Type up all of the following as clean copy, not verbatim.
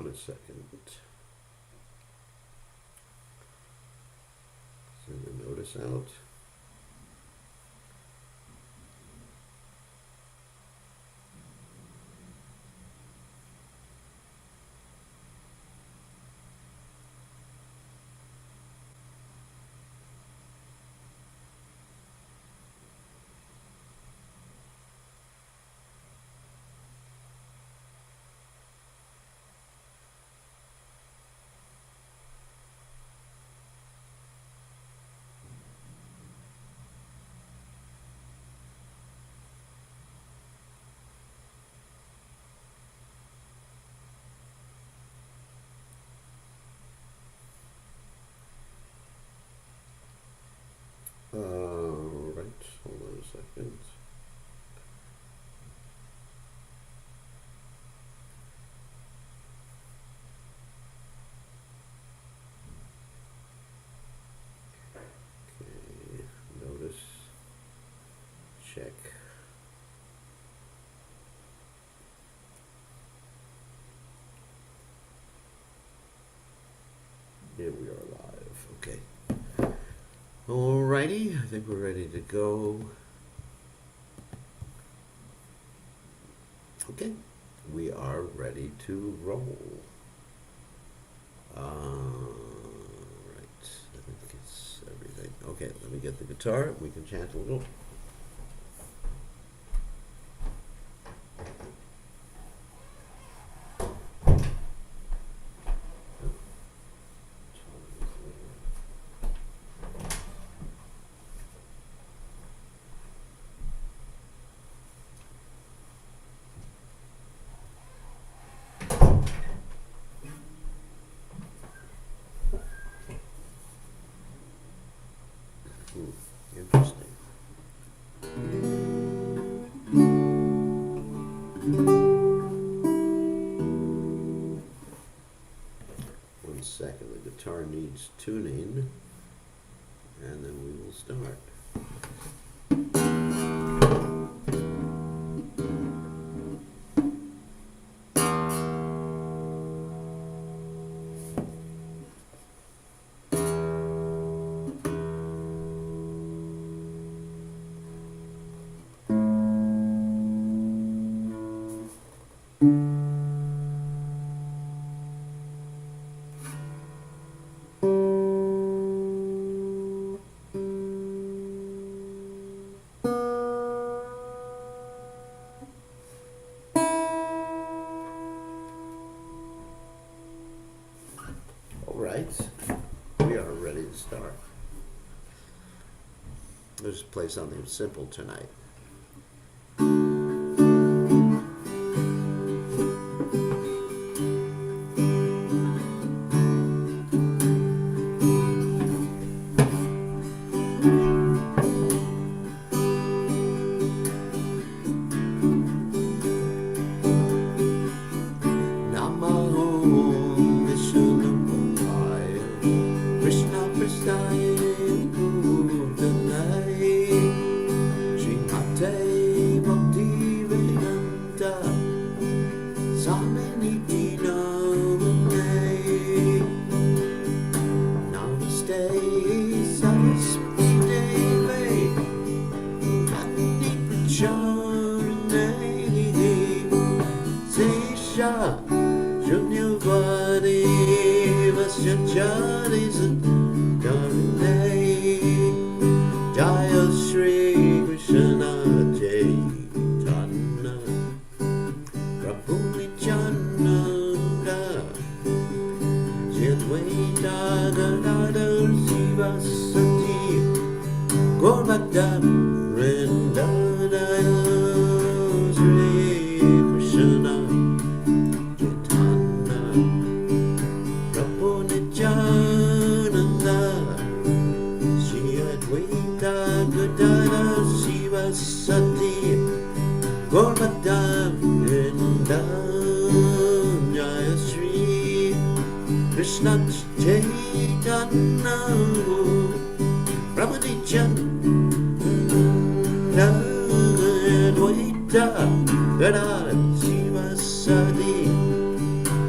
a second. Send a notice out. Right, hold on a second. Okay, notice, check. Here we are live, okay. Alrighty, I think we're ready to go. Okay, we are ready to roll. Right, I think it's everything. Okay, let me get the guitar. We can chant a little. Interesting. One second, the guitar needs tuning, and then we will start. We are ready to start. Let's play something simple tonight. Gada Shiva Sadi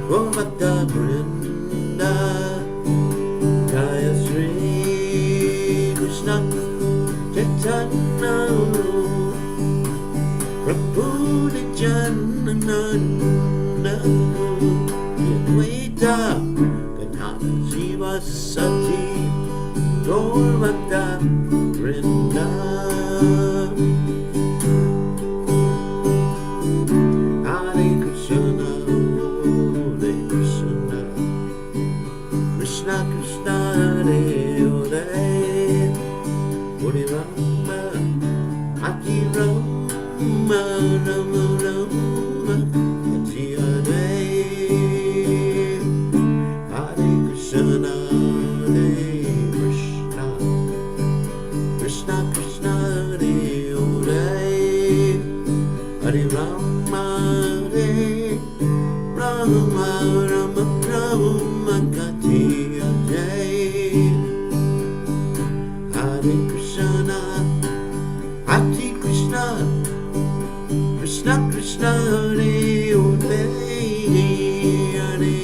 Gomata Caitanya, Prabhu Nityananda, Advaita Gadadhara Shiva Sati Gaurvata Vrinda. Hare Krishna, Hare Krishna, Krishna Krishna, Hare Hare, Hare Rama, Hare Rama, Rama Rama, Hare Hare, Hare Krishna, Hare Krishna, Krishna Krishna, Hare Hare, Hare Rama, Hare Rama, Rama Rama, Hare Hare, Hare Krishna, Hare Krishna, Krishna Krishna, Hare Hare, Hare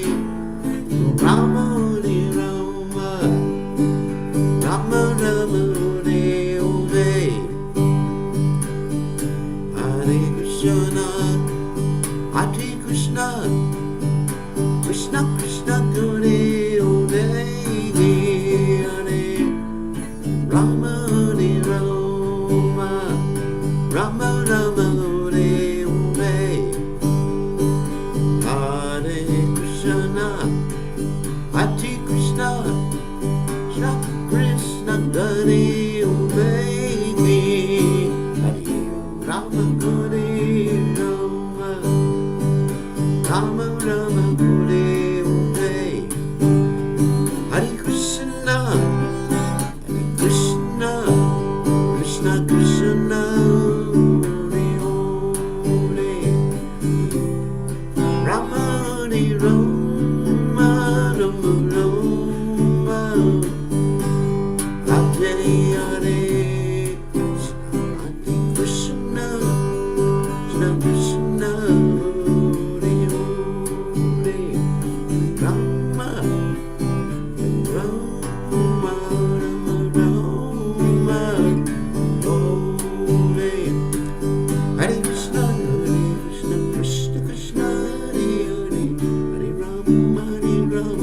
Rama, Hare Rama, Rama Rama, Hare Hare, Hare Krishna, Hare Krishna, Krishna Krishna, Hare Hare, Hare Rama, Hare Rama, Rama Rama, Hare Hare, Hare Krishna, Hare Krishna, Krishna Krishna, Hare Hare, Hare Rama, Hare Rama, Rama Rama, Hare Hare, Hare Krishna, Hare Krishna, Krishna Krishna, Hare Hare, Rama Hare Rama, Rama Rama, Hare Hare, Hare Krishna, Krishna Krishna, Hare Hare, Rama Rama, Rama Rama, Hare Hare Krishna, Hare Krishna, Krishna Krishna, Hare Hare, Hare Rama, Hare Rama,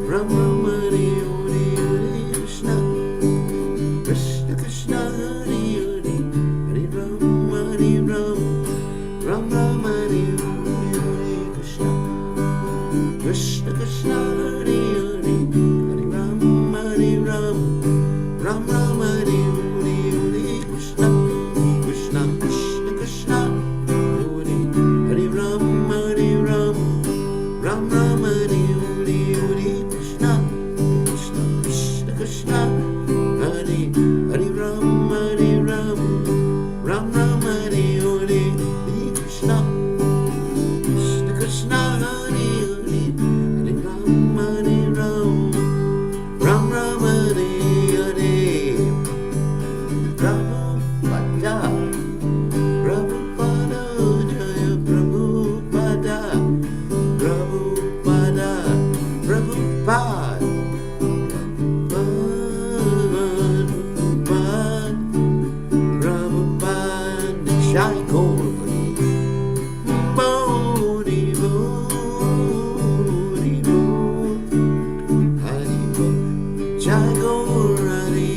Rama Rama, Hare Hare, Hare Krishna, Krishna Krishna, Hare Hare, Hare Rama, Hare Rama, Rama Rama, Hare Hare, Hare Krishna, Krishna Krishna, Hare Hare, Hare Rama, Hare Rama, Rama Rama, Hare Hare, Hare Krishna, Krishna Krishna Krishna, Hare Hare Rama, Hare Rama, Rama Rama, Hare Hare, Hare Krishna, Krishna Krishna Krishna, Hare Hare Rama, Hare Rama, Rama Rama, Hare Hare, Hare Krishna, Krishna Krishna, Hare Hare, Hare Rama, Hare Rama, Rama Rama, Hare Hare, Prabhupada, Prabhupada, Jaya Prabhupada, Prabhupada, Prabhupada, Prabhupada, Jai Gauri, Bodhi Bodhi Hari Bo, Jai Gauri,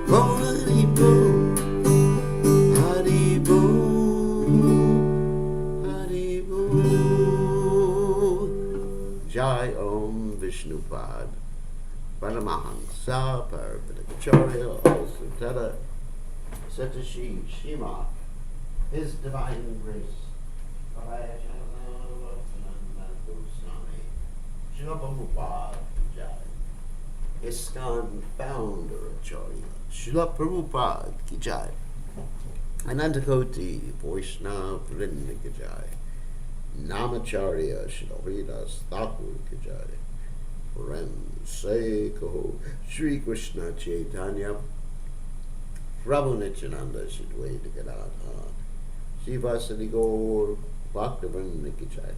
Bodhi Bo, Hari Bo, Hari Bo, Jai Om Vishnupad, Paramahansa, Parvadacharya, Sutara, Satashi, Shima, His Divine Grace, bkgoswami, Srila Prabhupada Jai, ISKCON Founder Acharya, Srila Prabhupada Ki Jai, Anantakoti, Vaishnava Vrinda Ki Jai, Namacharya, Srila Haridas Thakur Ki Jai, Rem Se Kaho, Sri Krishna Caitanya, Prabhu Nityananda, Shidwaita Gadadhara, Shiva Sadi Gaur, Bhaktivinoda Ki Jai,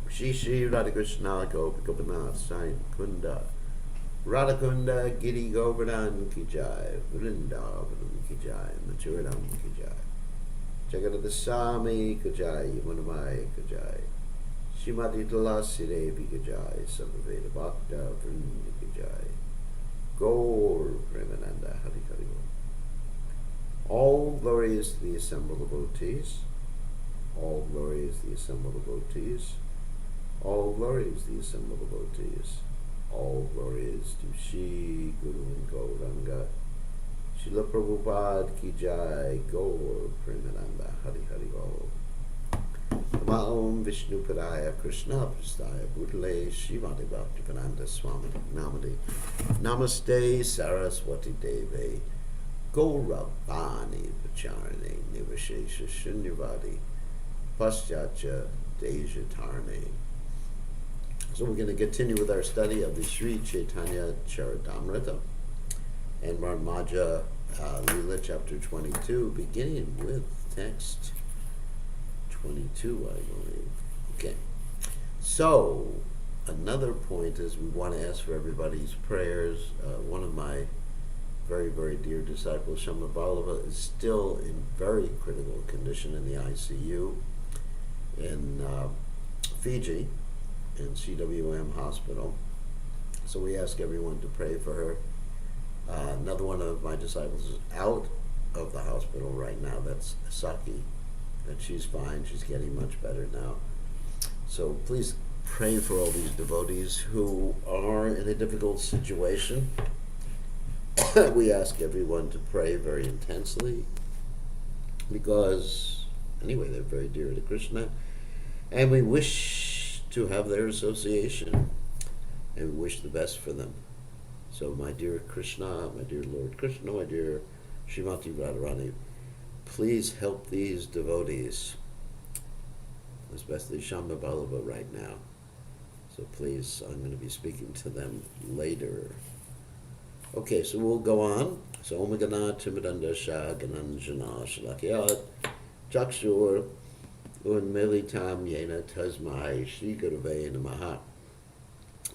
Shri Shri Radha Krishna Gopinath Sai Kunda, Radhakunda Giri Govardhan Ki Jai, Vrindavanam Ki Jai, Machuranam Ki Jai, Jagadasami Ki Jai, Yamunamaya Ki Jai, Shrimati Tulasi Devi Ki Jai, Samaveda Bhakta Vrinda Ki Jai, Gaur Premananda Hari Hari Bol. All glory is to the assembled devotees. All glory is the assembled devotees. All glory is the assembled devotees. All glory is to Shri Guru and Gauranga. Srila Prabhupada Ki Jai, Gaur Premananda Hari Hari Bol. Om Vishnu Padaya Krishna Prastaya Bhutale Srimati Bhaktivedanta Swami Namade Namaste Saraswati Deve Gauravani Pacharane Nivashesha Shunyavadi Paschatya Dejatarne. So we're going to continue with our study of the Sri Caitanya Caritamrta, and we're on Madhya Lila chapter 22, beginning with text 22, I believe. Okay. So, another point is we want to ask for everybody's prayers. One of my very, very dear disciples, Shama Balava, is still in very critical condition in the ICU in Fiji, in CWM Hospital. So we ask everyone to pray for her. Another one of my disciples is out of the hospital right now. That's Saki. And she's fine. She's getting much better now. So please pray for all these devotees who are in a difficult situation. We ask everyone to pray very intensely because, anyway, they're very dear to Krishna. And we wish to have their association and we wish the best for them. So my dear Krishna, my dear Lord Krishna, my dear Srimati Radharani, please help these devotees, especially Shamba Balava right now. So please, I'm going to be speaking to them later. Okay, so we'll go on. So Om Gana Timidanda Shah Gananjana Shalakyat Chakshur Unmilitam Yena Tasmai Shri Gurave Namaha.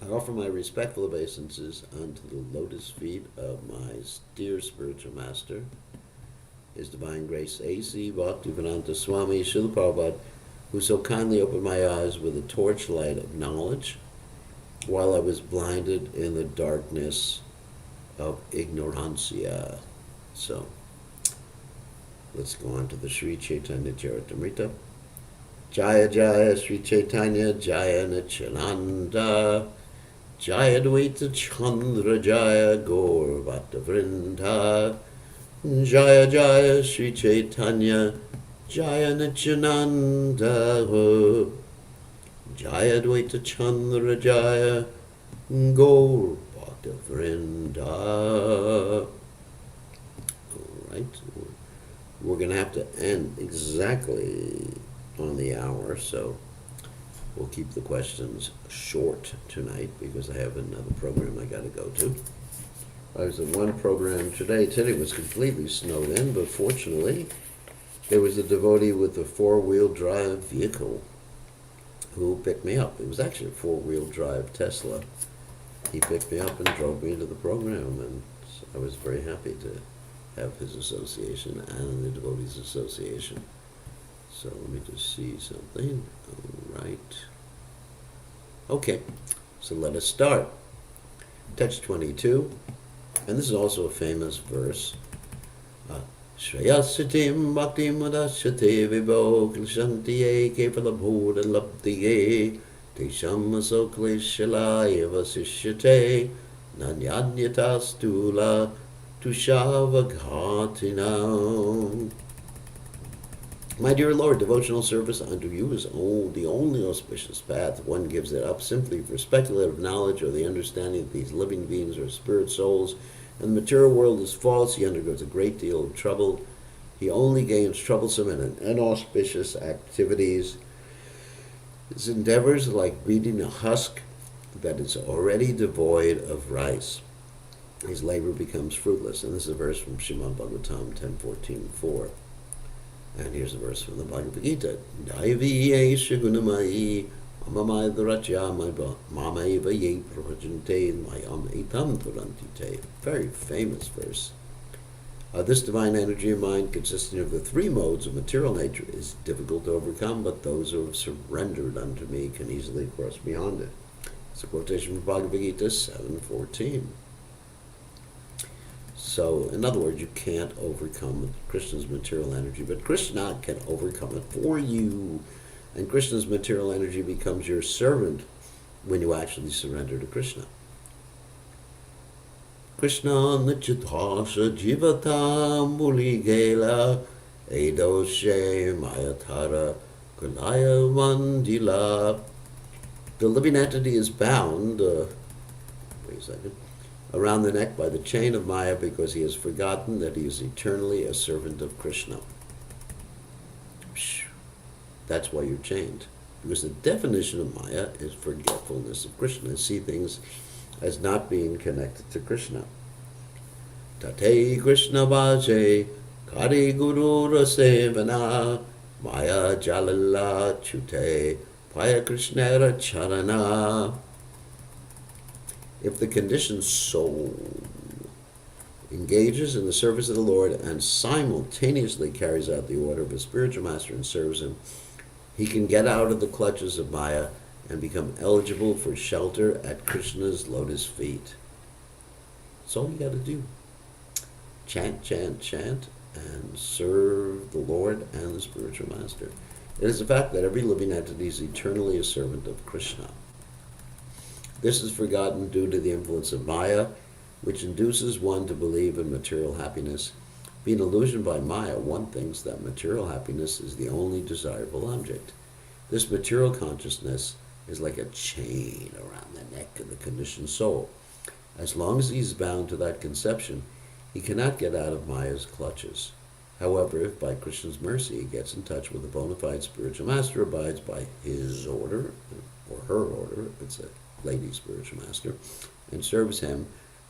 I offer my respectful obeisances unto the lotus feet of my dear spiritual master, His Divine Grace A.C. Bhaktivedanta Swami Srila Prabhupada, who so kindly opened my eyes with a torchlight of knowledge while I was blinded in the darkness of ignorancia. So, let's go on to the Sri Caitanya Caritamrta. Jaya Jaya Sri Caitanya Jaya Nityananda Jaya Dvaita Chandra Jaya Gaur Bhatta Vrinda Jaya Jaya Sri Caitanya Jaya Nityananda Jaya Dvaita Chandra Jaya Gaur Bhatta Vrinda. Alright, we're going to have to end exactly on the hour, so we'll keep the questions short tonight because I have another program I got to go to. I was at one program today. Today was completely snowed in, but fortunately there was a devotee with a four-wheel drive vehicle who picked me up. It was actually a four-wheel drive Tesla. He picked me up and drove me to the program, and so I was very happy to have his association and the Devotees Association. So let me just see something. All right. Okay, so let us start. Text 22, and this is also a famous verse. Shreyasitim bhaktim udashyate vibho klishantye kepalabhuda labdiye tesham aso kleshalaya vasishyate nanyanyatastula tushavaghatinam. My dear Lord, devotional service unto you is the only auspicious path. One gives it up simply for speculative knowledge or the understanding that these living beings are spirit souls, and the material world is false. He undergoes a great deal of trouble. He only gains troublesome and inauspicious activities. His endeavors are like beating a husk that is already devoid of rice. His labor becomes fruitless. And this is a verse from Srimad Bhagavatam 10:14-4. And here's a verse from the Bhagavad Gita. Daivi esha gunamayi Amamayadharachyamaiva Mamaiva Ye Prabhajante Mayam Etam Turantite. Very famous verse. This divine energy of mind, consisting of the three modes of material nature, is difficult to overcome, but those who have surrendered unto me can easily cross beyond it. It's a quotation from Bhagavad Gita 7:14. So, in other words, you can't overcome Krishna's material energy, but Krishna can overcome it for you. And Krishna's material energy becomes your servant when you actually surrender to Krishna. Krishna nichithasa jivata muligela edoshe mayatara kulaya mandila. The living entity is bound, wait a second, around the neck by the chain of Maya because he has forgotten that he is eternally a servant of Krishna. That's why you're chained. Because the definition of Maya is forgetfulness of Krishna. See things as not being connected to Krishna. Tate Krishna Vaje Kari Guru Rasevana Maya Jalala Chute Paya Krishnera Charana. If the conditioned soul engages in the service of the Lord and simultaneously carries out the order of a spiritual master and serves him, he can get out of the clutches of Maya and become eligible for shelter at Krishna's lotus feet. That's all you got to do. Chant, chant, chant, and serve the Lord and the spiritual master. It is a fact that every living entity is eternally a servant of Krishna. This is forgotten due to the influence of Maya, which induces one to believe in material happiness. Being illusioned by Maya, one thinks that material happiness is the only desirable object. This material consciousness is like a chain around the neck of the conditioned soul. As long as he is bound to that conception, he cannot get out of Maya's clutches. However, if by Krishna's mercy he gets in touch with a bona fide spiritual master, abides by his order, or her order, if it's a lady spiritual master, and serves him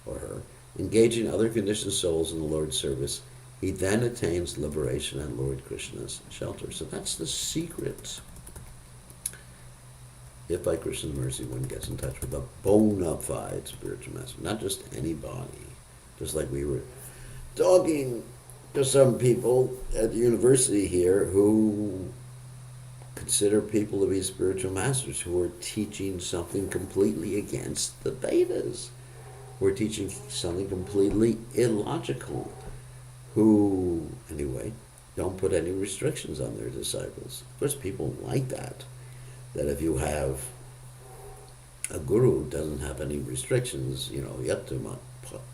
or her, engaging other conditioned souls in the Lord's service, he then attains liberation and Lord Krishna's shelter. So that's the secret. If by Krishna's mercy one gets in touch with a bona fide spiritual master, not just anybody. Just like we were talking to some people at the university here who consider people to be spiritual masters who are teaching something completely against the Vedas, who are teaching something completely illogical, who, anyway, don't put any restrictions on their disciples. Of course, people like that if you have a guru who doesn't have any restrictions, yattumat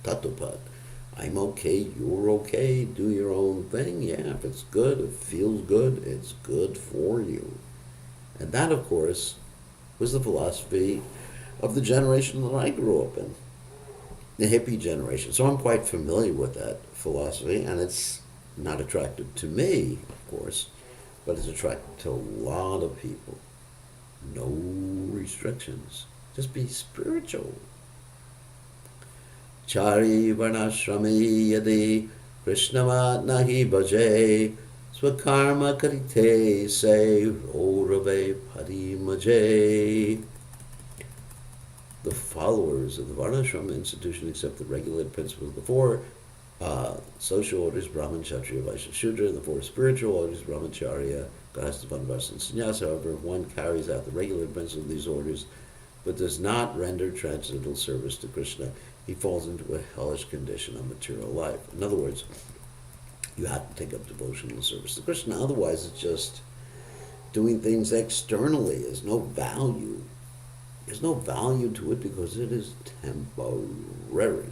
tatupat, I'm okay, you're okay, do your own thing. Yeah, if it's good, it feels good, it's good for you. And that, of course, was the philosophy of the generation that I grew up in, the hippie generation. So I'm quite familiar with that philosophy, and it's not attractive to me, of course, but it's attractive to a lot of people. No restrictions. Just be spiritual. Chari varnashrami yadi Krishnamat nahi bhaje swakarma karite se orave parimaje. The followers of the Varnashrama institution accept the regulated principles of the four social orders, Brahman, Kshatriya, Vaishya, Shudra, and the four spiritual orders, Brahmacharya, Grahastha, Vanvasa, and Sannyasa. However, if one carries out the regulated principles of these orders but does not render transcendental service to Krishna, he falls into a hellish condition of material life. In other words, you have to take up devotional service to Krishna. Otherwise, it's just doing things externally. There's no value. There's no value to it because it is temporary.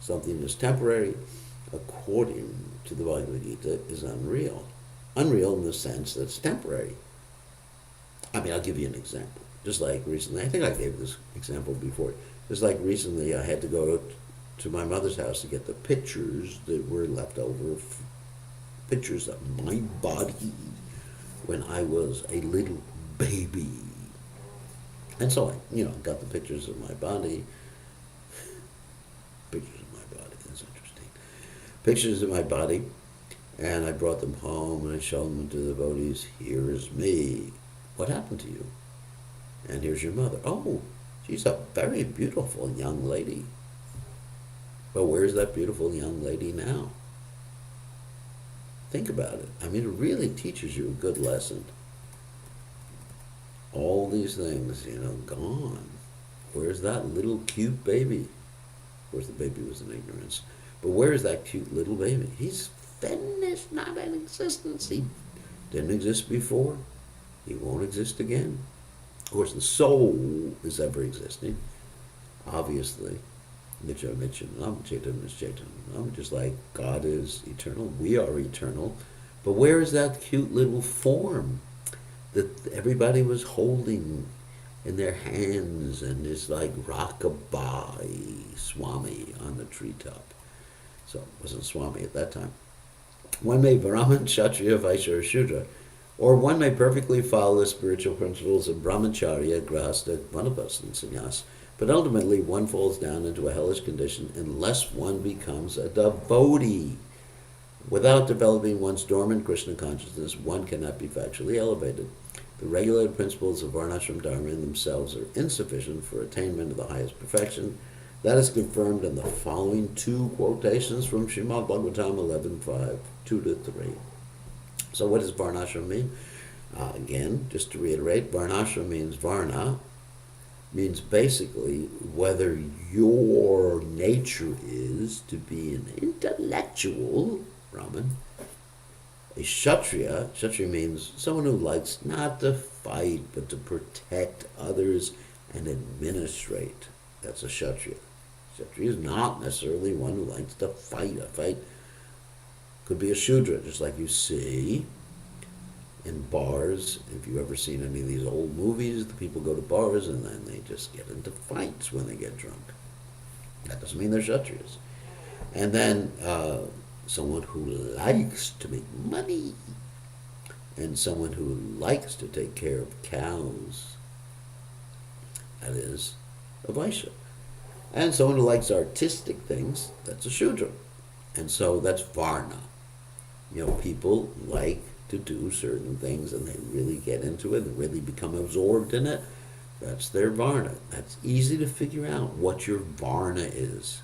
Something is temporary, according to the Bhagavad Gita, is unreal. Unreal in the sense that it's temporary. I mean, I'll give you an example. Just like recently, I think I gave this example before. Just like recently, I had to go to my mother's house to get the pictures that were left over, pictures of my body when I was a little baby. And so I, got the pictures of my body. Pictures of my body, that's interesting. Pictures of my body, and I brought them home and I showed them to the devotees. Here is me. What happened to you? And here's your mother. Oh, she's a very beautiful young lady. But where's that beautiful young lady now? Think about it. I mean, it really teaches you a good lesson. All these things, gone. Where's that little cute baby? Of course, the baby was in ignorance. But where's that cute little baby? He's finished, not in existence. He didn't exist before. He won't exist again. Of course, the soul is ever existing, obviously. Just like God is eternal, we are eternal. But where is that cute little form that everybody was holding in their hands and is like rockabye Swami on the treetop? So it wasn't Swami at that time. One may Brahman, Kshatriya, Vaishya, or Shudra, or one may perfectly follow the spiritual principles of Brahmacharya, Grahastha, Vanapasta, and Sannyas, but ultimately one falls down into a hellish condition unless one becomes a devotee. Without developing one's dormant Krishna consciousness, one cannot be factually elevated. The regulated principles of Varnashram Dharma in themselves are insufficient for attainment of the highest perfection. That is confirmed in the following two quotations from Srimad Bhagavatam 11.5, 2-3. So what does Varnashram mean? Again, just to reiterate, Varnashram means Varna, means basically whether your nature is to be an intellectual Brahmin. A Kshatriya means someone who likes not to fight, but to protect others and administrate. That's a Kshatriya. Kshatriya is not necessarily one who likes to fight. A fight could be a Shudra, just like you see in bars. If you've ever seen any of these old movies, the people go to bars and then they just get into fights when they get drunk. That doesn't mean they're Kshatriyas. And then someone who likes to make money, and someone who likes to take care of cows. That is a Vaishya. And someone who likes artistic things, that's a Shudra. And so that's Varna. People like to do certain things and they really get into it and really become absorbed in it. That's their Varna. That's easy to figure out what your Varna is.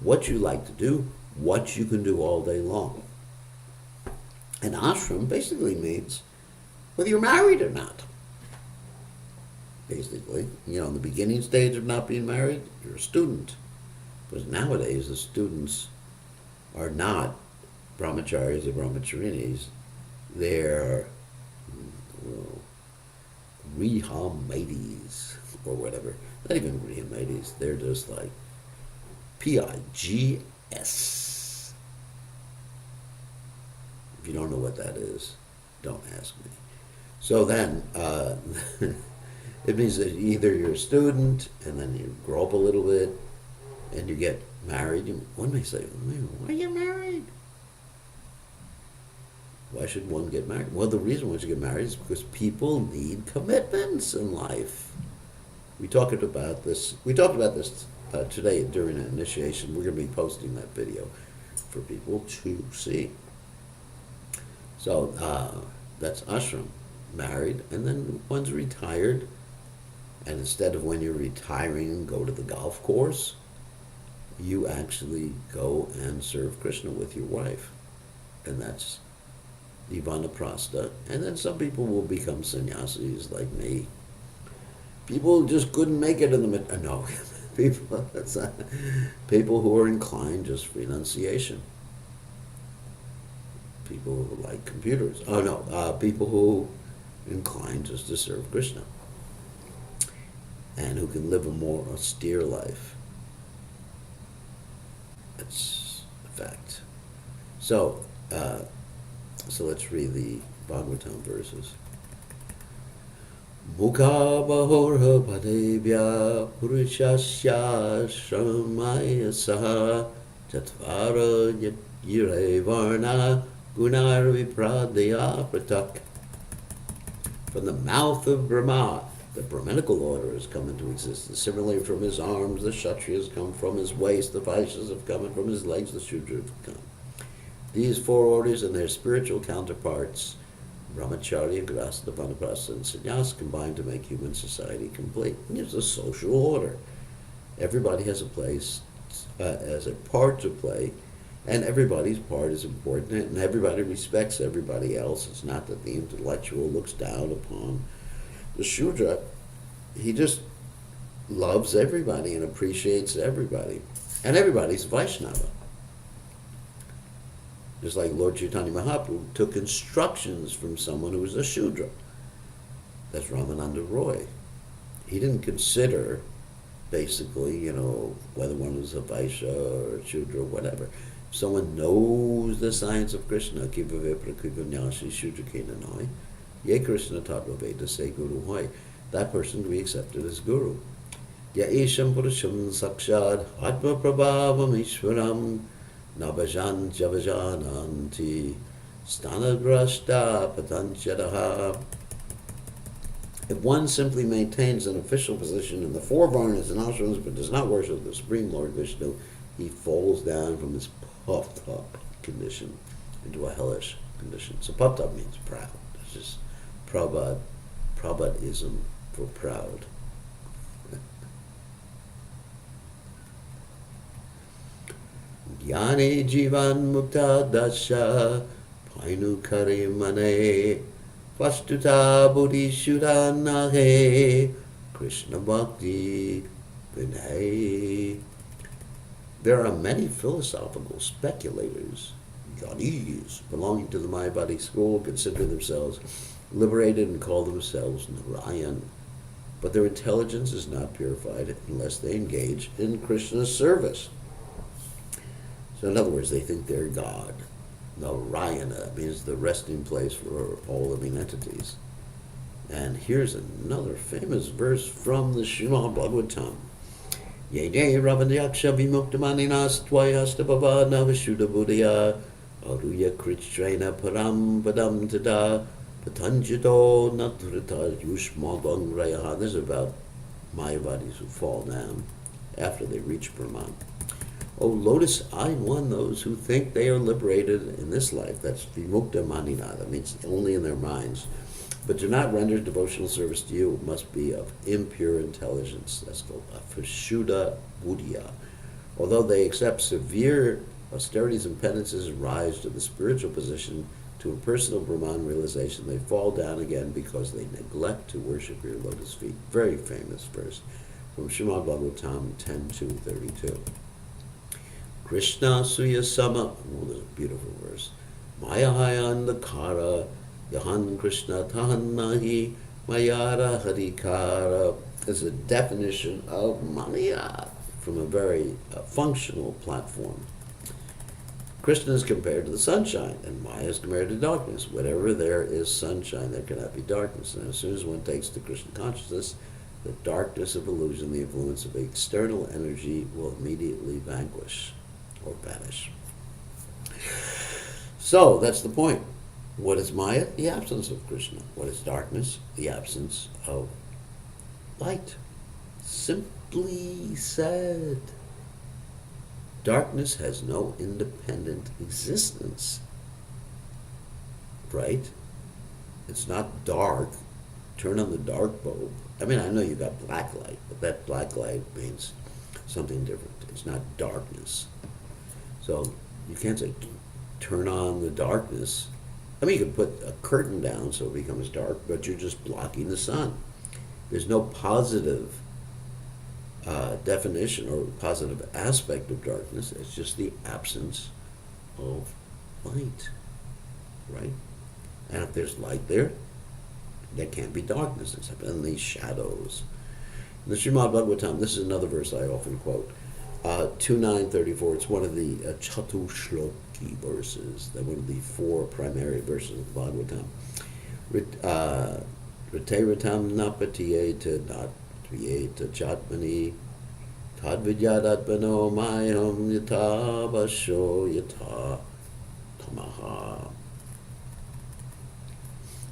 What you like to do, what you can do all day long. And ashram basically means whether you're married or not. Basically, in the beginning stage of not being married, you're a student. Because nowadays the students are not brahmacharis or brahmacharinis. They're Rihamaitis or whatever. Not even Rihamaitis. They're just like PIGS. If you don't know what that is, don't ask me. So then, it means that either you're a student and then you grow up a little bit and you get married. One may say, why are you married? Why should one get married? Well, the reason one should get married is because people need commitments in life. We talked about this today during an initiation. We're going to be posting that video for people to see. So that's ashram, married, and then one's retired. And instead of when you're retiring and go to the golf course, you actually go and serve Krishna with your wife. And that's Vanaprastha. And then some people will become sannyasis like me. People just couldn't make it in the no. People who are inclined just for renunciation. People who like computers. People who are inclined just to serve Krishna. And who can live a more austere life. That's a fact. So let's read the Bhagavatam verses. Mukha bahorha padebhya purushasya shramaya saha tatvara yire varna gunar vipradaya pratak. From the mouth of Brahma, the Brahminical order has come into existence. Similarly, from his arms, the Kshatriyas come, from his waist, the Vaishyas have come, and from his legs, the Shudras have come. These four orders and their spiritual counterparts Brahmacharya, Grasta, Vanaprastha, and Sannyas combine to make human society complete. And there's a social order. Everybody has a place, as a part to play, and everybody's part is important, and everybody respects everybody else. It's not that the intellectual looks down upon the Shudra. He just loves everybody and appreciates everybody. And everybody's Vaishnava. Just like Lord Chaitanya Mahaprabhu took instructions from someone who was a Shudra. That's Ramananda Roy. He didn't consider, basically, whether one was a Vaishya or a Shudra or whatever. If someone knows the science of Krishna, Kiva Vipra Kiva Nyashi Shudra Kinanoi, Ye Krishna Tattva Veda Se Guru Hoy, that person can be accepted as Guru. Ya Isham Purusham Sakshad Atma Prabhavam Ishwaram Navajan Javajananti Stanagrashta Patanchadaha. If one simply maintains an official position in the four varnas and ashrams but does not worship the Supreme Lord Vishnu, he falls down from his puffed up condition into a hellish condition. So puffed up means proud. It's just Prabhadism for proud. Jnani Jivan Mukta Dasha Painu Kari Mane Vastuta Buddhi Shudanahe Krishna Bhakti Vinay. There are many philosophical speculators, jnanis, belonging to the Mayavadi school, consider themselves liberated and call themselves Narayan. But their intelligence is not purified unless they engage in Krishna's service. So in other words, they think they're God. Narayana means the resting place for all living entities. And here's another famous verse from the Srimad Bhagavatam. Ye de Ravanyaksha Vimuktamaninas Tvayastabhava Navashuddha Buddhaya Aruya Kritrena Param Padam Tada Patanjito Natrita Yushmabang Rayaha. This is about Mayavadis who fall down after they reach Brahman. O lotus-eyed one, those who think they are liberated in this life, that's vimukta manina, that means only in their minds, but do not render devotional service to you, must be of impure intelligence. That's called afashuddha buddhya. Although they accept severe austerities and penances and rise to the spiritual position, to impersonal Brahman realization, they fall down again because they neglect to worship your lotus feet. Very famous verse from Srimad Bhagavatam 10.2.32. Krishna Suya Sama, this is a beautiful verse. Maya Hayan Lakara, Yahan Krishna Tahan Nahi, Mayara Harikara is a definition of Maya from a very functional platform. Krishna is compared to the sunshine, and Maya is compared to darkness. Whatever there is sunshine, there cannot be darkness. And as soon as one takes to Krishna consciousness, the darkness of illusion, the influence of external energy, will immediately vanquish or vanish. So that's the point. What is Maya? The absence of Krishna. What is darkness? The absence of light. Simply said, darkness has no independent existence. Right? It's not dark. Turn on the dark bulb. I mean, I know you got black light, but that black light means something different. It's not darkness. So you can't say turn on the darkness. I mean, you can put a curtain down so it becomes dark, but you're just blocking the sun. There's no positive definition or positive aspect of darkness. It's just the absence of light, right? And if there's light there can't be darkness except in these shadows. In the Srimad Bhagavatam, this is another verse I often quote. 2.9.34, it's one of the Chatushloki verses, one of the four primary verses of the Bhagavatam. Riteratam napatiyeta natviyeta chatmani tadvidyadatmano mayam yata vasho yata tamaha.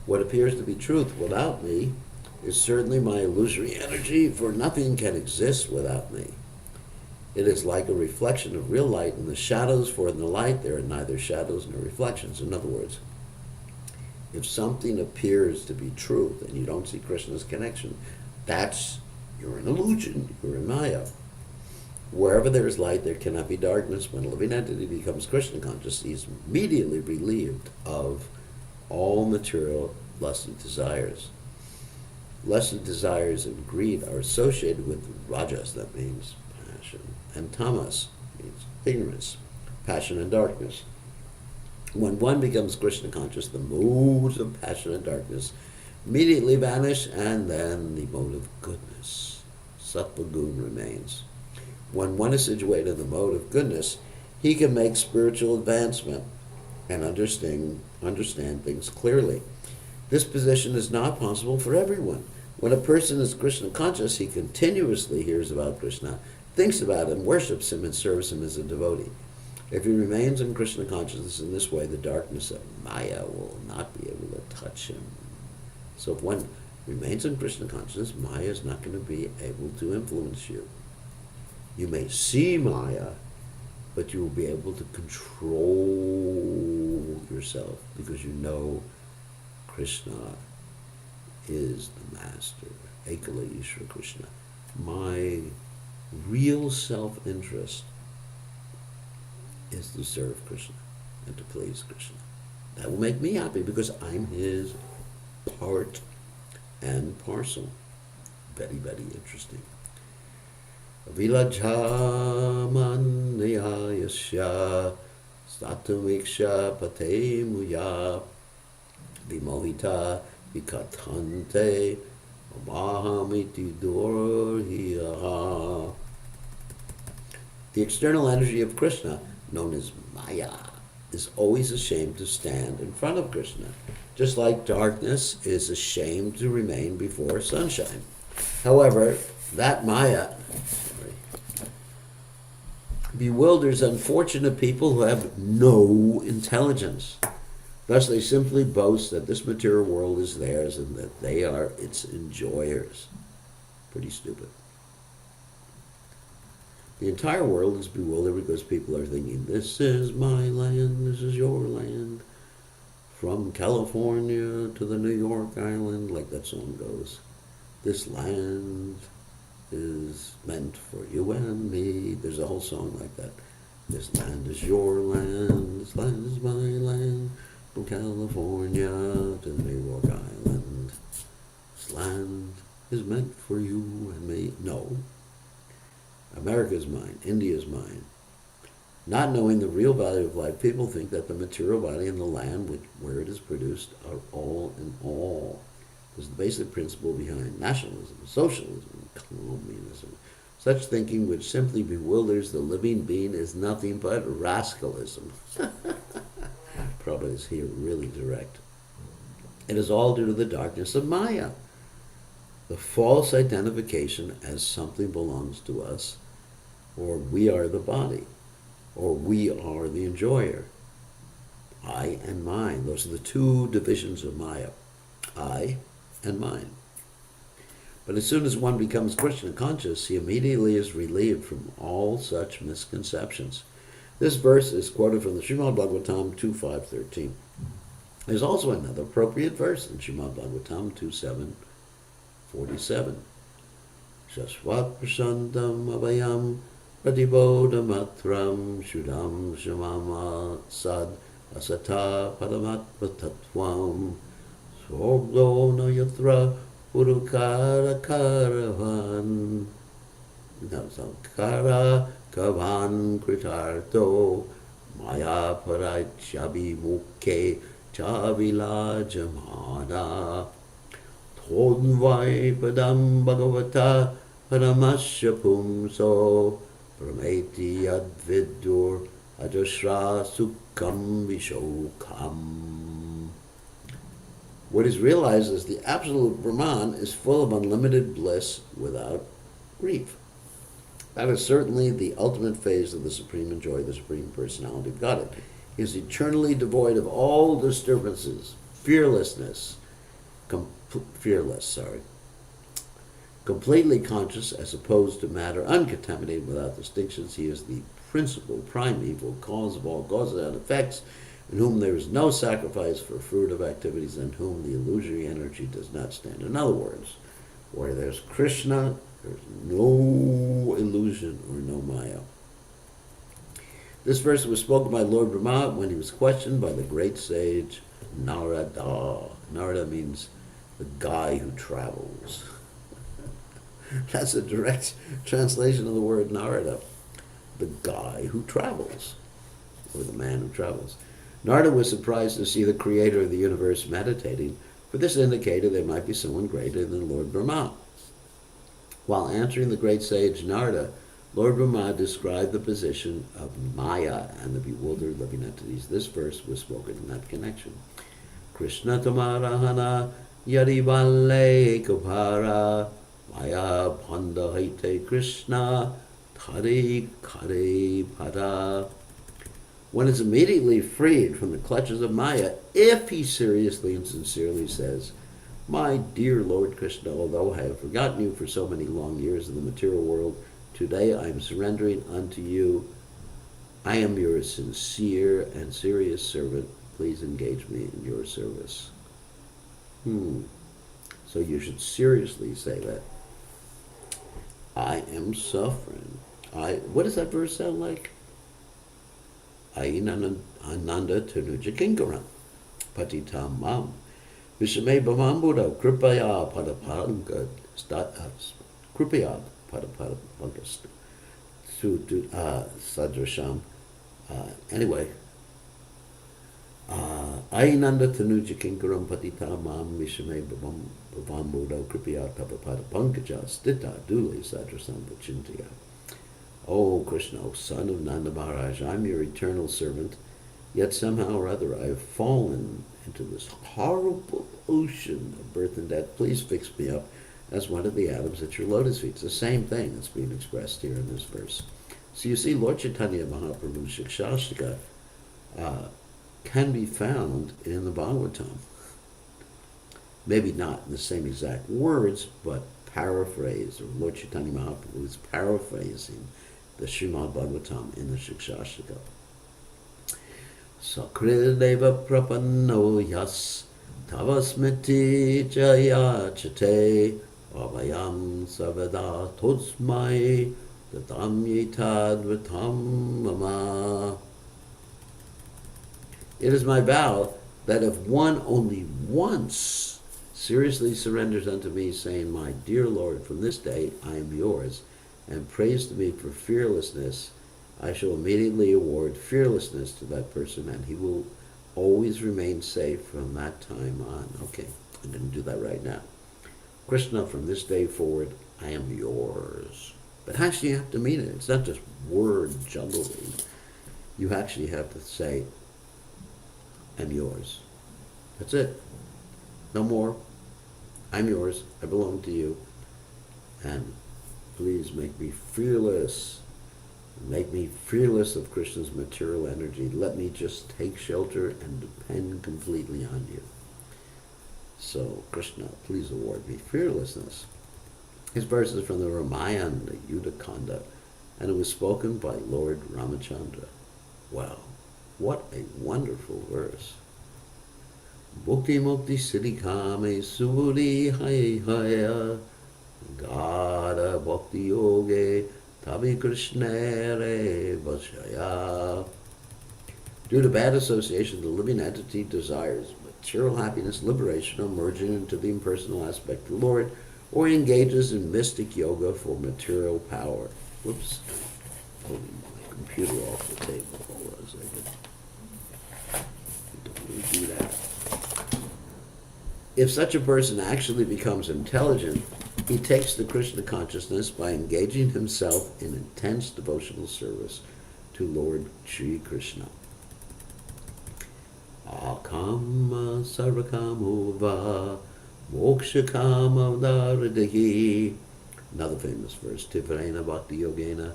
What appears to be truth without me is certainly my illusory energy, for nothing can exist without me. It is like a reflection of real light in the shadows, for in the light there are neither shadows nor reflections. In other words, If something appears to be truth and you don't see Krishna's connection, you're an illusion, you're in Maya. Wherever there is light, there cannot be darkness. When a living entity becomes Krishna conscious, he is immediately relieved of all material lusty desires. Lusty desires and greed are associated with rajas, that means passion, and tamas, means ignorance, passion and darkness. When one becomes Krishna conscious, the modes of passion and darkness immediately vanish, and then the mode of goodness, sattva gun, remains. When one is situated in the mode of goodness, he can make spiritual advancement and understand things clearly. This position is not possible for everyone. When a person is Krishna conscious, he continuously hears about Krishna, thinks about him, worships him, and serves him as a devotee. If he remains in Krishna consciousness in this way, the darkness of Maya will not be able to touch him. So if one remains in Krishna consciousness, Maya is not going to be able to influence you. You may see Maya, but you will be able to control yourself because you know Krishna is the master, Ekala Ishvara Krishna. My real self-interest is to serve Krishna and to please Krishna. That will make me happy because I'm his part and parcel. Very, very interesting. Vilajhamanyayasya statumiksha pate muya vimohita vikatante mahamiti dorhiyaha. The external energy of Krishna, known as Maya, is always ashamed to stand in front of Krishna, just like darkness is ashamed to remain before sunshine. However, that Maya bewilders unfortunate people who have no intelligence. Thus they simply boast that this material world is theirs and that they are its enjoyers. Pretty stupid. The entire world is bewildered because people are thinking, this is my land, this is your land. From California to the New York Island, like that song goes. This land is meant for you and me. There's a whole song like that. This land is your land, this land is my land. From California to the New York Island. This land is meant for you and me. No. America's mine. India's mine. Not knowing the real value of life, people think that the material body and the land where it is produced are all in all. This is the basic principle behind nationalism, socialism, and communism. Such thinking, which simply bewilders the living being, is nothing but rascalism. Prabhupada is here really direct. It is all due to the darkness of Maya, the false identification as something belongs to us, or we are the body, or we are the enjoyer. I and mine. Those are the two divisions of Maya. I and mine. But as soon as one becomes Krishna conscious, he immediately is relieved from all such misconceptions. This verse is quoted from the Srimad Bhagavatam 2.5.13. There's also another appropriate verse in Srimad Bhagavatam 2.7.47. Shasvat prasantam abhayam pratibodhamatram shudam shamama sad asata paramatma tattvam swogdo no yatra urukara karavan navsankara kavan kritarto maya paraichabi mukhe chavila jamana thodvai padam bhagavata paramasya pumso prameti advidur ajashra sukham vishokam. What is realized is the absolute Brahman is full of unlimited bliss without grief. That is certainly the ultimate phase of the supreme enjoy, the Supreme Personality of Godhead. He is eternally devoid of all disturbances, completely conscious as opposed to matter, uncontaminated without distinctions. He is the principal, primeval cause of all causes and effects, in whom there is no sacrifice for fruit of activities, and whom the illusory energy does not stand. In other words, where there's Krishna, there's no illusion or no Maya. This verse was spoken by Lord Brahma when he was questioned by the great sage Narada. Narada means the guy who travels. That's a direct translation of the word Narada, the guy who travels, or the man who travels. Narada was surprised to see the creator of the universe meditating, for this indicated there might be someone greater than Lord Brahma. While answering the great sage Narada, Lord Brahma described the position of Maya and the bewildered living entities. This verse was spoken in that connection. Krishna tamarahana yarivale kapara Maya panda haite Krishna tari kare pada. One is immediately freed from the clutches of Maya if he seriously and sincerely says, "My dear Lord Krishna, although I have forgotten you for so many long years in the material world, today I am surrendering unto you. I am your sincere and serious servant. Please engage me in your service." So you should seriously say that. I am suffering. What does that verse sound like? Ainananda tanuja kinkaram patitam mam vishame bhamambuddha kripaya padapanga kripaya padapanga sadrasham. Anyway, Ainanda tanuja kinkaram patitam mam vishame bhamambuddha kripaya padapanga stita dule sadrasam vachintaya. O Krishna, O son of Nanda Maharaj, I'm your eternal servant, yet somehow or other I have fallen into this horrible ocean of birth and death. Please fix me up as one of the atoms at your lotus feet. It's the same thing that's being expressed here in this verse. So you see, Lord Caitanya Mahaprabhu's Shikshastika can be found in the Bhagavatam. Maybe not in the same exact words, but paraphrased, or Lord Caitanya Mahaprabhu is paraphrasing the Srimad Bhagavatam in the Shikshastika. Sakrideva prapanno yas tavasmiti jayachate avayam savada tosmai tatam yetadvatam mama. It is my vow that if one only once seriously surrenders unto me, saying, "My dear Lord, from this day I am yours," and prays to me for fearlessness, I shall immediately award fearlessness to that person, and he will always remain safe from that time on. Okay, I'm going to do that right now. Krishna, from this day forward, I am yours. But actually you have to mean it. It's not just word juggling. You actually have to say, I'm yours. That's it. No more. I'm yours. I belong to you. And please make me fearless. Make me fearless of Krishna's material energy. Let me just take shelter and depend completely on you. So, Krishna, please award me fearlessness. This verse is from the Ramayana, the Yuddha-kanda, and it was spoken by Lord Ramachandra. Wow, what a wonderful verse. Bhukti mukti siddhi kame suri hai haya Gada bhakti yoge tabi krishnere vashaya. Due to bad association, the living entity desires material happiness, liberation, or merging into the impersonal aspect of the Lord, or engages in mystic yoga for material power. Whoops. Pulling my computer off the table. Hold on a second. Don't really do that. If such a person actually becomes intelligent, he takes the Krishna consciousness by engaging himself in intense devotional service to Lord Sri Krishna. Akama sarvakamo va mokshakama dharadahi. Another famous verse. Tivrena bhakti yogena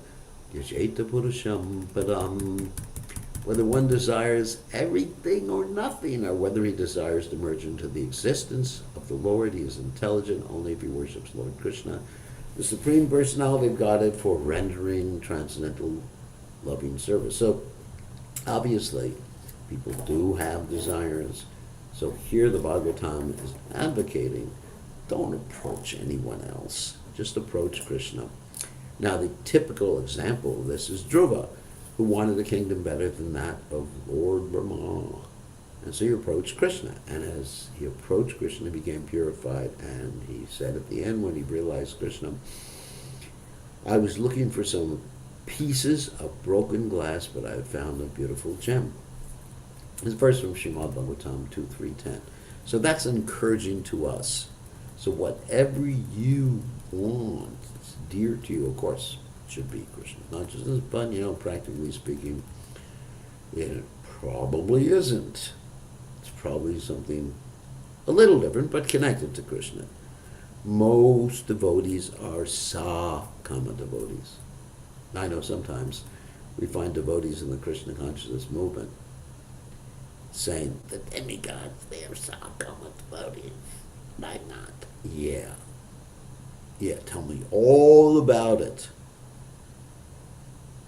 yajeta purusham padam. Whether one desires everything or nothing, or whether he desires to merge into the existence of the Lord, he is intelligent only if he worships Lord Krishna, the Supreme Personality of Godhead, for rendering transcendental loving service. So, obviously, People do have desires. So here the Bhagavatam is advocating, don't approach anyone else. Just approach Krishna. Now the typical example of this is Dhruva, who wanted a kingdom better than that of Lord Brahma. And so he approached Krishna. And as he approached Krishna, he became purified. And he said at the end, when he realized Krishna, I was looking for some pieces of broken glass, but I had found a beautiful gem. This verse from Srimad Bhagavatam 2.3.10. So that's encouraging to us. So whatever you want, it's dear to you, of course, should be Krishna consciousness, but, practically speaking, it probably isn't. It's probably something a little different, but connected to Krishna. Most devotees are sa-kama devotees. I know sometimes we find devotees in the Krishna consciousness movement saying, the demigods, they are sa-kama devotees. I'm not. Yeah, tell me all about it.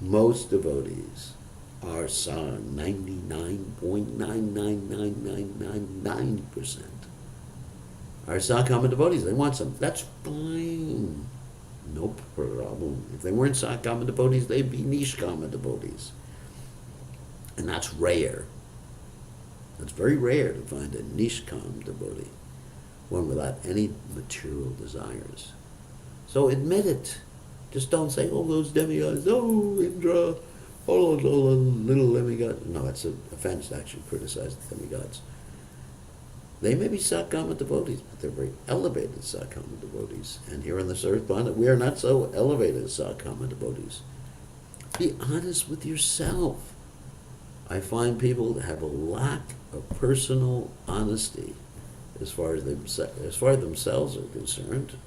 Most devotees are sa 99.99999% are sa-kama devotees. They want some. That's fine. No problem. If they weren't sa-kama devotees, they'd be nishkama devotees. And that's rare. It's very rare to find a nishkam devotee, one without any material desires. So admit it. Just don't say, oh, those demigods, oh, Indra, all those little demigods. No, it's an offense to actually criticize the demigods. They may be sa-kama devotees, but they're very elevated sa-kama devotees. And here on this earth planet, we are not so elevated as sa-kama devotees. Be honest with yourself. I find people that have a lack of personal honesty as far as themselves are concerned.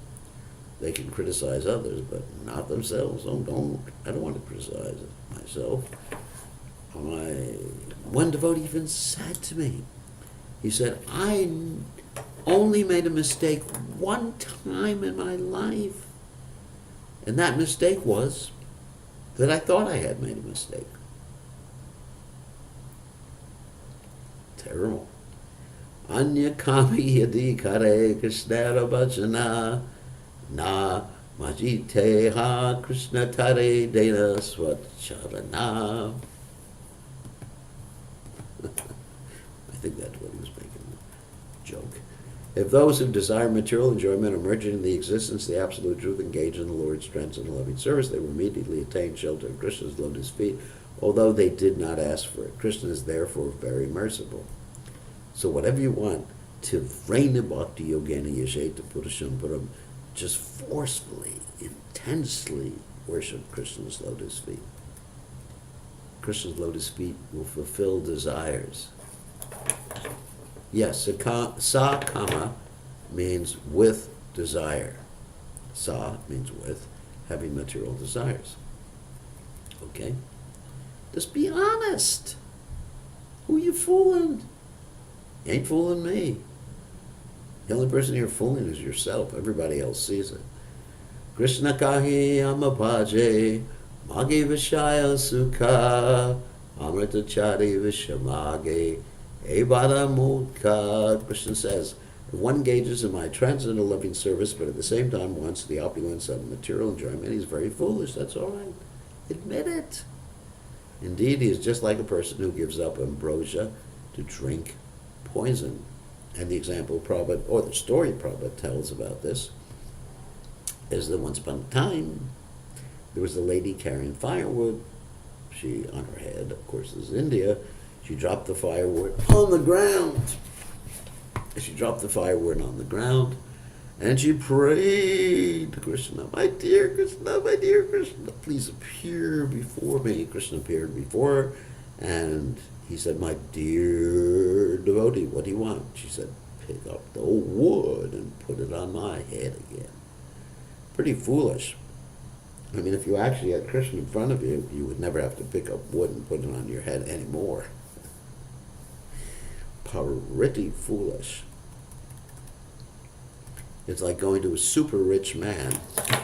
They can criticize others, but not themselves. Oh, don't. I don't want to criticize myself. One devotee even said to me, he said, I only made a mistake one time in my life. And that mistake was that I thought I had made a mistake. Terrible. Anya kami yadi kare krishnara bhajana na majite ha krishna tare dena swacharana. I think that's what he was making a joke. If those who desire material enjoyment are merging in the existence of the absolute truth, engage in the Lord's strength and loving service, they will immediately attain shelter of Krishna's lotus feet, although they did not ask for it. Krishna is therefore very merciful. So whatever you want, to Vrena Bhakti Yogena Yasheta Purusham Puram, just forcefully, intensely worship Krishna's lotus feet. Krishna's lotus feet will fulfill desires. Yes, sa-kama means with desire. Sa means with, having material desires. Okay? Just be honest. Who you fooling? You ain't fooling me. The only person you're fooling is yourself. Everybody else sees it. Krishna kahi amapaje, magi vishaya sukha, amritachari vishamage, evada mukha. Krishna says, if one engages in my transcendental loving service, but at the same time wants the opulence of material enjoyment, he's very foolish. That's all right. Admit it. Indeed, he is just like a person who gives up ambrosia to drink poison. And the example Prabhupada, or the story Prabhupada tells about this, is that once upon a time, there was a lady carrying firewood. She, on her head, of course, this is India, she dropped the firewood on the ground. She dropped the firewood on the ground, and she prayed to Krishna, my dear Krishna, please appear before me. Krishna appeared before her, and he said, my dear devotee, what do you want? She said, pick up the wood and put it on my head again. Pretty foolish. I mean, if you actually had Krishna in front of you, you would never have to pick up wood and put it on your head anymore. Pretty foolish. It's like going to a super rich man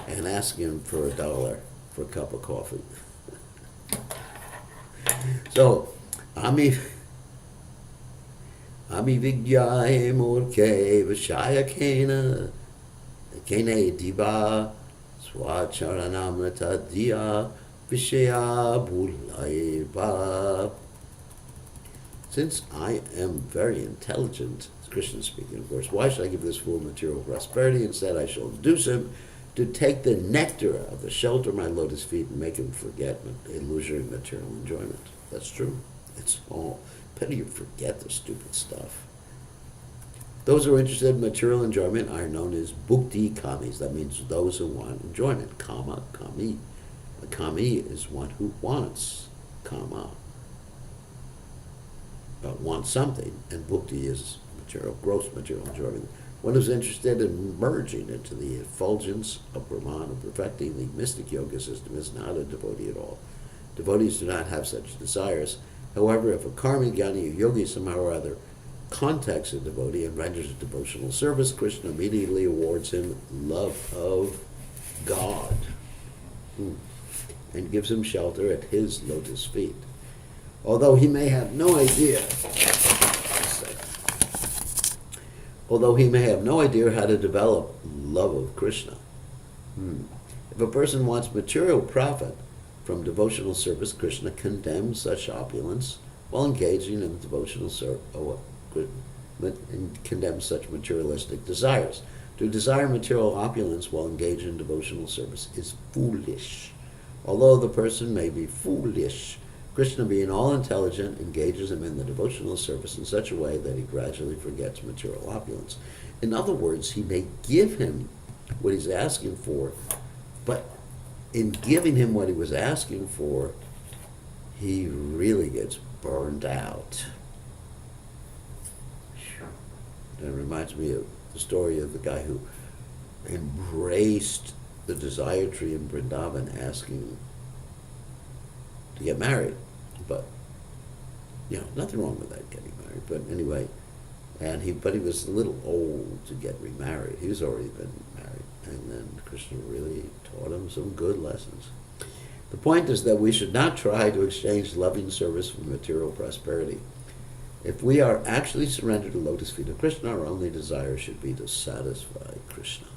and asking him for $1 for a cup of coffee. So, I mean, Amivigyaye murke vishaya kene diva swacharanamrata diya vishaya bhulayeva. Since I am very intelligent, Krishna speaking, of course, why should I give this fool material prosperity? Instead, I shall induce him to take the nectar of the shelter of my lotus feet and make him forget illusory material enjoyment. That's true. It's all. Better you forget the stupid stuff. Those who are interested in material enjoyment are known as bhukti kamis. That means those who want enjoyment. Kama, kami. A kami is one who wants kama, wants something, and bhukti is material, gross material enjoyment. One who's interested in merging into the effulgence of Brahman and perfecting the mystic yoga system is not a devotee at all. Devotees do not have such desires. However, if a karmi, jnani, or yogi somehow or other contacts a devotee and renders a devotional service, Krishna immediately awards him love of God and gives him shelter at his lotus feet. Although he may have no idea how to develop love of Krishna. If a person wants material profit from devotional service, Krishna condemns such opulence while engaging in devotional service, and condemns such materialistic desires. To desire material opulence while engaged in devotional service is foolish. Although the person may be foolish, Krishna, being all-intelligent, engages him in the devotional service in such a way that he gradually forgets material opulence. In other words, he may give him what he's asking for, but in giving him what he was asking for, he really gets burned out. That reminds me of the story of the guy who embraced the desire tree in Vrindavan, asking to get married. But, nothing wrong with that, getting married. But anyway, but he was a little old to get remarried. He's already been married. And then Krishna really taught him some good lessons. The point is that we should not try to exchange loving service for material prosperity. If we are actually surrendered to the lotus feet of Krishna, our only desire should be to satisfy Krishna.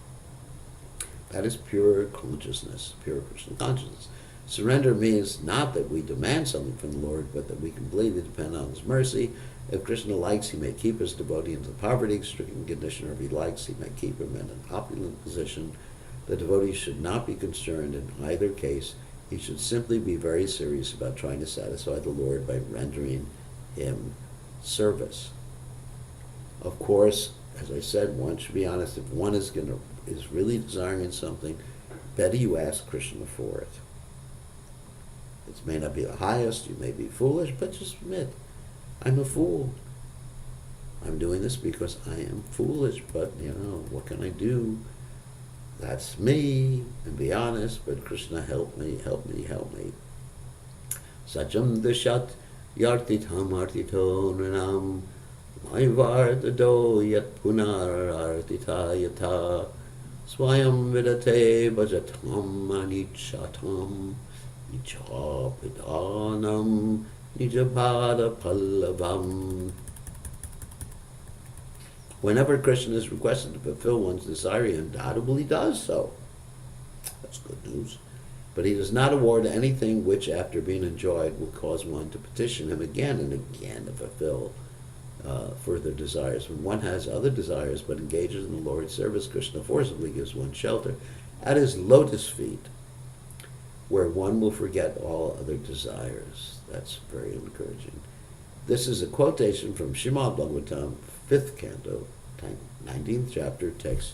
That is pure consciousness, pure Krishna consciousness. Surrender means not that we demand something from the Lord, but that we completely depend on His mercy. If Krishna likes, He may keep His devotee into the poverty-stricken condition, or if He likes, He may keep him in an opulent position. The devotee should not be concerned in either case. He should simply be very serious about trying to satisfy the Lord by rendering Him service. Of course, as I said, one should be honest. If one is really desiring something, better you ask Krishna for it. It may not be the highest, you may be foolish, but just admit, I'm a fool. I'm doing this because I am foolish, but what can I do? That's me, and be honest, but Krishna, help me, help me, help me. Sajam dashat yartitham artito nrinam maivardado yat punar artita yata swayam vidate bhajatam anichatam Ichapidanam Nijapada Pallavam. Whenever Krishna is requested to fulfill one's desire, he undoubtedly does so. That's good news. But he does not award anything which, after being enjoyed, will cause one to petition him again and again to fulfill further desires. When one has other desires but engages in the Lord's service, Krishna forcibly gives one shelter at his lotus feet, where one will forget all other desires. That's very encouraging. This is a quotation from Srimad Bhagavatam, 5th canto, 19th chapter, text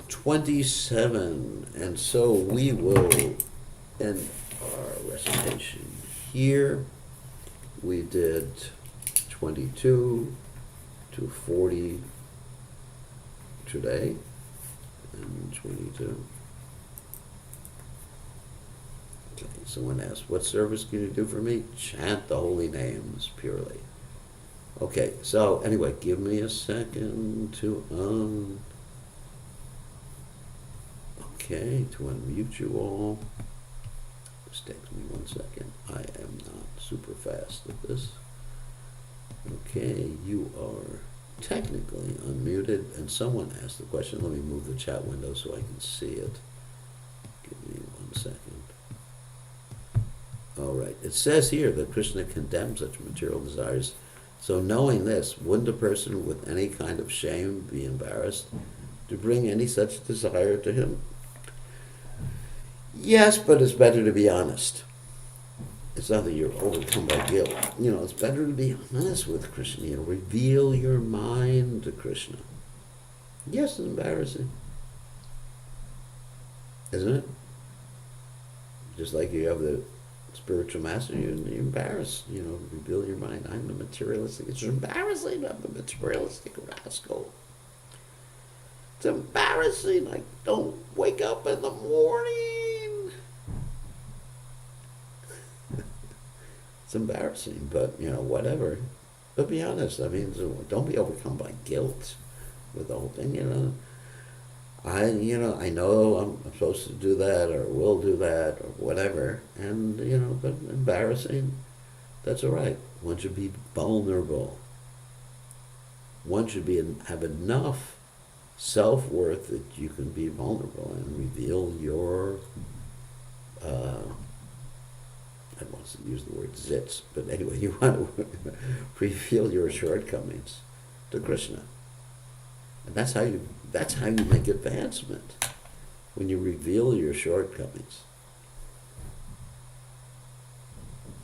27. And so we will end our recitation here. We did 22 to 40 today, and 22. Okay, someone asked, what service can you do for me? Chant the holy names purely. Okay, so anyway, give me a second to unmute you all. This takes me 1 second. I am not super fast at this. Okay, you are technically unmuted, and someone asked the question. Let me move the chat window so I can see it. Give me 1 second. All right. It says here that Krishna condemns such material desires. So knowing this, wouldn't a person with any kind of shame be embarrassed to bring any such desire to him? Yes, but it's better to be honest. It's not that you're overcome by guilt. It's better to be honest with Krishna. Reveal your mind to Krishna. Yes, it's embarrassing. Isn't it? Just like you have the spiritual master, you're embarrassed. Reveal your mind. I'm the materialistic. It's embarrassing. I'm the materialistic rascal. It's embarrassing. I don't wake up in the morning. It's embarrassing, but whatever. But be honest. Don't be overcome by guilt with the whole thing. I know I'm supposed to do that or will do that or whatever, and but embarrassing. That's all right. One should be vulnerable. One should have enough self-worth that you can be vulnerable and reveal your. I don't want to use the word zits, but anyway, you want to reveal your shortcomings to Krishna, and that's how you make advancement, when you reveal your shortcomings.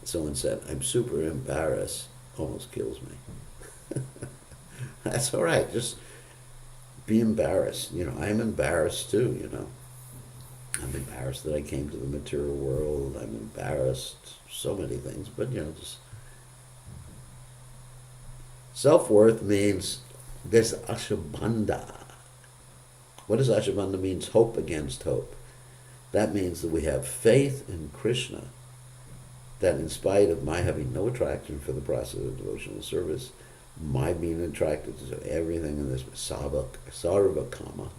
Someone said, "I'm super embarrassed," almost kills me. That's all right. Just be embarrassed. I'm embarrassed too. I'm embarrassed that I came to the material world. I'm embarrassed so many things, but just self-worth means there's ashabandha. What does ashabandha means? Hope against hope. That means that we have faith in Krishna, that in spite of my having no attraction for the process of devotional service, my being attracted to everything in this sarva kama,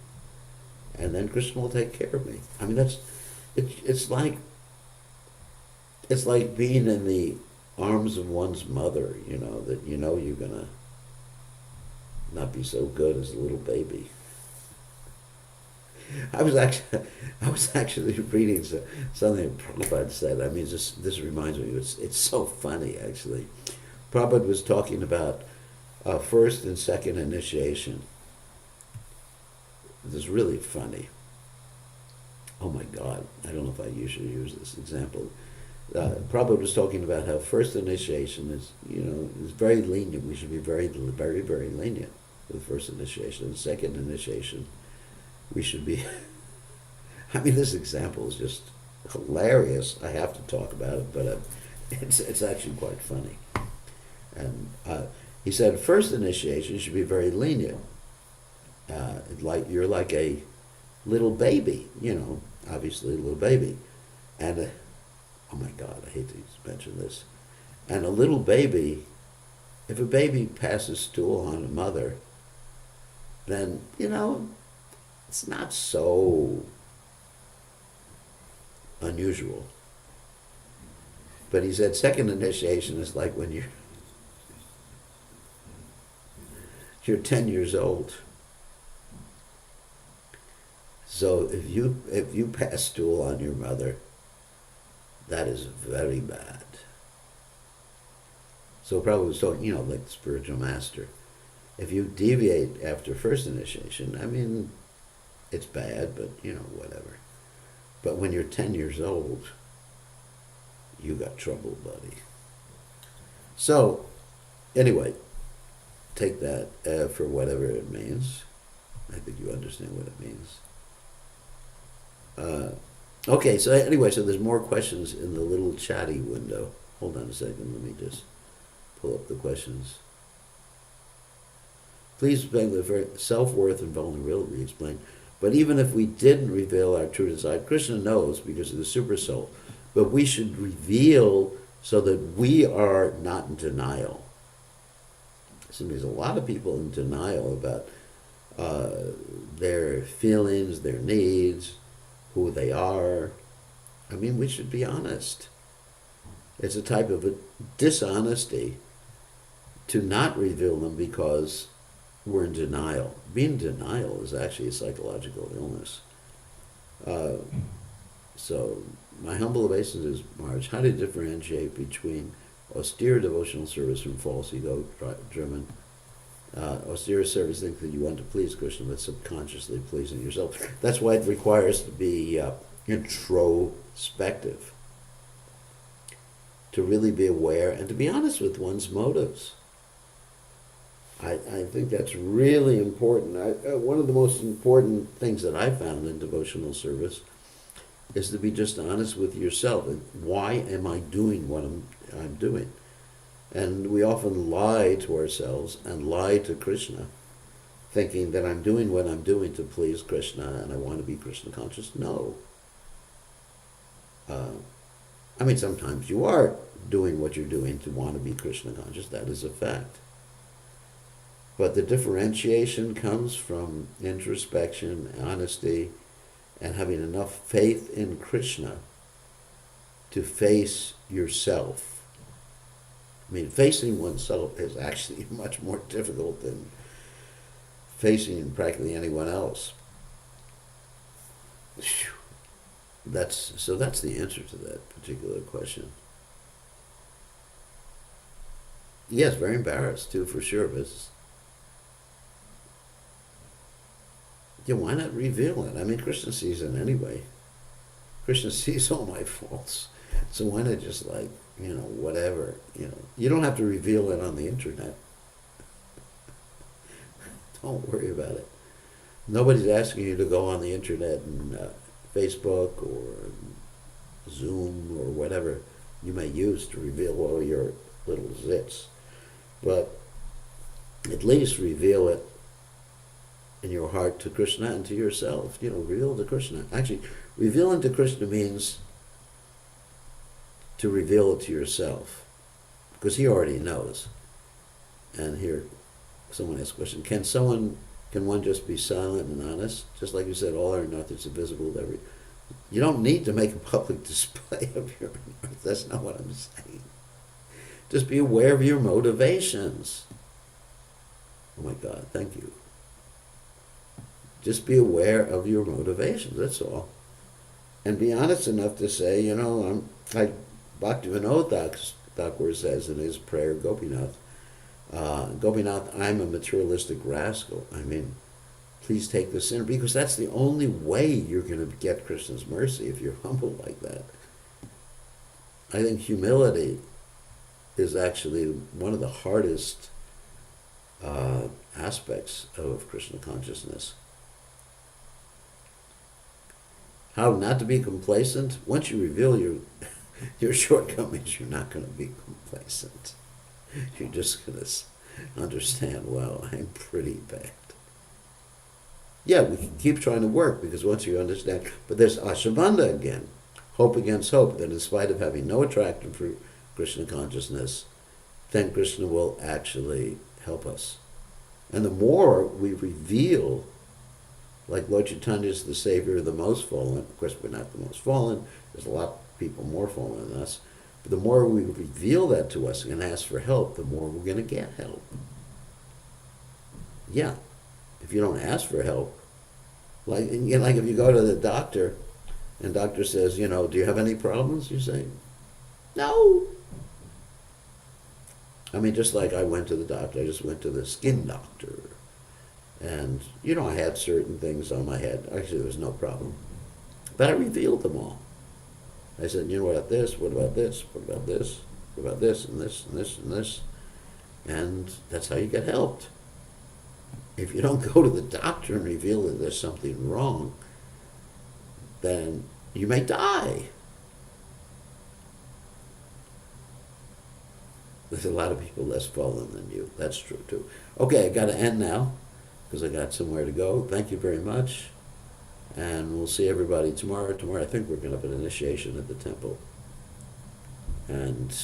and then Krishna will take care of me. It's like being in the arms of one's mother, that you're gonna not be so good as a little baby. I was actually reading something Prabhupada said. This reminds me. It's so funny, actually. Prabhupada was talking about first and second initiation. This is really funny. Oh my God! I don't know if I usually use this example. Prabhupada was talking about how first initiation is very lenient. We should be very, very, very lenient with first initiation. And second initiation, we should be. This example is just hilarious. I have to talk about it, but it's actually quite funny. And he said, first initiation should be very lenient. You're like a little baby, obviously a little baby, and oh my God, I hate to mention this. And a little baby, if a baby passes stool on a mother, then it's not so unusual. But he said second initiation is like when you're 10 years old. So if you pass stool on your mother, that is very bad. So probably was talking, like the spiritual master. If you deviate after first initiation, it's bad, but whatever. But when you're 10 years old, you got trouble, buddy. So, anyway, take that for whatever it means. I think you understand what it means. Okay, so anyway, so there's more questions in the little chatty window. Hold on a second, let me just pull up the questions. Please explain the self-worth and vulnerability explained. But even if we didn't reveal our true desire, Krishna knows because of the super soul. But we should reveal so that we are not in denial. So there's a lot of people in denial about their feelings, their needs, who they are. We should be honest. It's a type of a dishonesty to not reveal them because we're in denial. Being in denial is actually a psychological illness. Uh, so, my humble obeisance is, Marge, how do you differentiate between austere devotional service from false ego-driven? Austere service thinks that you want to please Krishna, but subconsciously pleasing yourself. That's why it requires to be introspective, to really be aware and to be honest with one's motives. I think that's really important. One of the most important things that I found in devotional service is to be just honest with yourself. And why am I doing what I'm doing? And we often lie to ourselves and lie to Krishna, thinking that I'm doing what I'm doing to please Krishna and I want to be Krishna conscious. No. I mean, sometimes you are doing what you're doing to want to be Krishna conscious. That is a fact. But the differentiation comes from introspection, honesty, and having enough faith in Krishna to face yourself. I mean, facing oneself is actually much more difficult than facing practically anyone else. That's the answer to that particular question. Yes, very embarrassed too, for sure. But why not reveal it? I mean, Krishna sees it anyway. Krishna sees all my faults. So why not just whatever, You don't have to reveal it on the internet. Don't worry about it. Nobody's asking you to go on the internet and Facebook or Zoom or whatever you may use to reveal all your little zits. But at least reveal it in your heart to Krishna and to yourself. Reveal to Krishna. Actually, revealing to Krishna means to reveal it to yourself, because he already knows. And here, someone asked a question: Can one just be silent and honest? Just like you said, all our narthas are visible to every. You don't need to make a public display of your narthas. That's not what I'm saying. Just be aware of your motivations. Oh my God, thank you. Just be aware of your motivations, that's all. And be honest enough to say, I'm like Bhaktivinoda Thakur says in his prayer, Gopinath, I'm a materialistic rascal. I mean, please take the sinner, because that's the only way you're going to get Krishna's mercy, if you're humble like that. I think humility is actually one of the hardest aspects of Krishna consciousness. How not to be complacent? Once you reveal your shortcomings, you're not going to be complacent. You're just going to understand, well, I'm pretty bad. Yeah, we can keep trying to work, because once you understand, but there's Ashabandha again, hope against hope, that in spite of having no attraction for Krishna consciousness, then Krishna will actually help us. And the more we reveal, like Lord Chaitanya is the savior of the most fallen. Of course, we're not the most fallen. There's a lot of people more fallen than us. But the more we reveal that to us and ask for help, the more we're going to get help. Yeah. If you don't ask for help, like if you go to the doctor and doctor says, do you have any problems? You say, no. I mean, just like I went to the doctor, I just went to the skin doctor. And, I had certain things on my head. Actually, there was no problem. But I revealed them all. I said, what about this? What about this? What about this? What about this and this and this and this? And that's how you get helped. If you don't go to the doctor and reveal that there's something wrong, then you may die. There's a lot of people less fallen than you. That's true, too. Okay, I got to end now, because I got somewhere to go. Thank you very much. And we'll see everybody tomorrow. Tomorrow, I think we're going to have an initiation at the temple. And